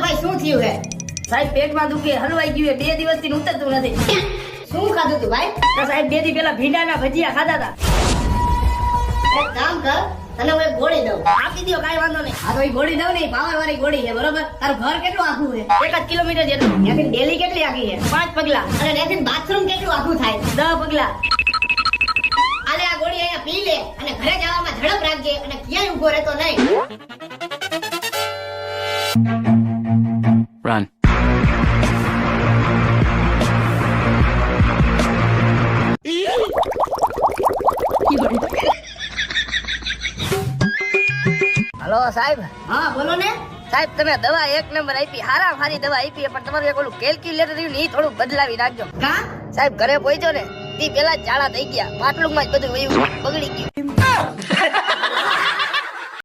ભાઈ શું થયું હે? સાહેબ પેટમાં દુખે, હલવાઈ ગયું, 2 દિવસથી ઉતરતું નથી. શું ખાધું તું ભાઈ? તો સાહેબ 2 દી પહેલા ભીંડાના ભજીયા ખાધા હતા. એક કામ કર, તને હું એક ગોળી દઉં. આપી દ્યો, કાંઈ વાંધો નહીં. આ તો ઈ ગોળી દઉં ને, પાવર વાળી ગોળી છે, બરોબર? તારું ઘર કેટલું આખું છે? 1 જ કિલોમીટર જેટલું. ત્યાંથી ડેલી કેટલી આખી છે? 5 પગલા. અને ત્યાંથી બાથરૂમ કેટલું આખું થાય? 10 પગલા. આલે આ ગોળી અહીંયા પી લે અને ઘરે જવામાં ઝડપ રાખજે અને ક્યાંય ઊભો રહેતો નહીં. Run. હલો સાહેબ. હા બોલો ને. સાહેબ તમે દવા 1 નંબર આપી, હારા હારી દવા આપી, પણ તમારું એક ઓલું કેલ્ક્યુલેટર રહ્યું ને, ઈ થોડું બદલાવી નાખજો. કા? સાહેબ ઘરે પહોંચ્યો ને, ઈ પેલા જ ઝાડા થઈ ગયા, પાટલું માં જ બધું વયું બગડી ગયું.